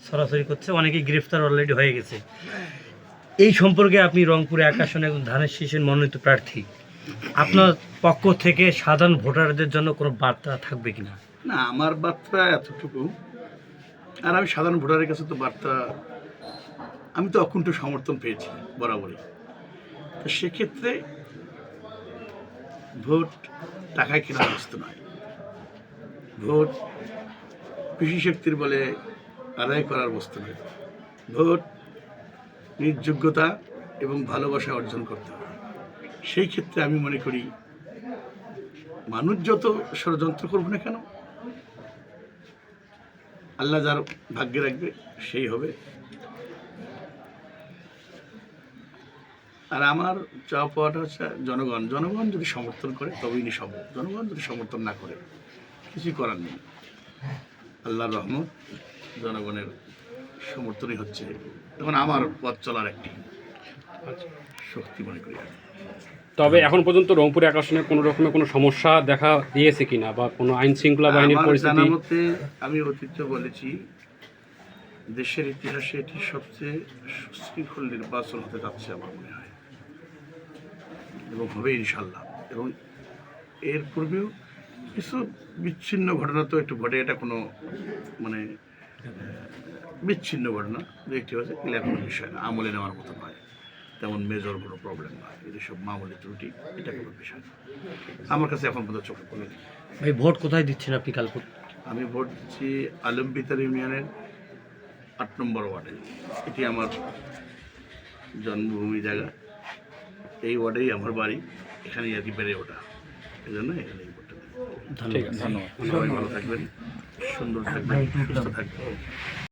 ছড়াছড়ি করছে, অনেকেই গ্রেফতার অলরেডি হয়ে গেছে। এই সম্পর্কে আপনি রংপুরে 1 আসনে একজন ধানের শীষের মনোনীত প্রার্থী, আপনার পক্ষ থেকে সাধারণ ভোটারদের জন্য কোনো বার্তা থাকবে কিনা? না, আমার বার্তা এতটুকু, আর আমি সাধারণ ভোটারের কাছে তো বার্তা, আমি তো অকুণ্ঠ সমর্থন পেয়েছি বরাবরই। তো সেক্ষেত্রে ভোট টাকায় কেনার বস্তু নয়, ভোট কৃষি শক্তির বলে আদায় করার বস্তু নয়, ভোট নিজ যোগ্যতা এবং ভালোবাসা অর্জন করতে হবে। সেই ক্ষেত্রে আমি মনে করি মানুষ যত ষড়যন্ত্র করবে না কেন, আল্লাহ যার ভাগ্যে রাখবে সেই হবে। আর আমার চাওয়া পাওয়াটা হচ্ছে জনগণ যদি সমর্থন করে তবেই সম্ভব। জনগণ যদি সমর্থন না করে কিছুই করার নেই। আল্লাহর রহমত, জনগণের সমর্থনই হচ্ছে এখন আমার পথ চলার একটি শক্তি মনে করি। তবে এখন পর্যন্ত রংপুরে 1 আসনে কোনো রকমের কোনো সমস্যা দেখা দিয়েছে কিনা, বা কোনো আইন শৃঙ্খলা বাহিনীর পরিস্থিতি? জানার মতে আমি অতীত বলেছি, দেশের ইতিহাসে এটি সবচেয়ে সুশৃঙ্খল নির্বাচন হতে যাচ্ছে আমার মনে হয়, এবং হবে ইনশাল্লাহ। এবং এর পূর্বেও কিছু বিচ্ছিন্ন ঘটনা তো একটু ঘটে, এটা কোনো মানে বিচ্ছিন্ন ঘটনা দু একটি হয়েছে, এগুলো কোনো বিষয় না, আমলে নেওয়ার মতো নয়, তেমন মেজর কোনো প্রবলেম নয়, এদের সব মামুলি ত্রুটি, এটা কোনো বিষয় না আমার কাছে এখন পর্যন্ত চোখে পড়েনি। ভাই ভোট কোথায় দিচ্ছেন আপনি কালপুর? আমি ভোট দিচ্ছি আলমবিতার ইউনিয়নের 8 নম্বর ওয়ার্ডে। এটি আমার জন্মভূমি জায়গা, এই ওয়ার্ডেই আমার বাড়ি, এখানেই আর কি বেড়ে ওঠা, এই জন্য এখানে এই ভোটটা দিই। ধন্যবাদ। সবাই ভালো থাকবেন, সুন্দর থাকবেন, সুস্থ থাকবেন।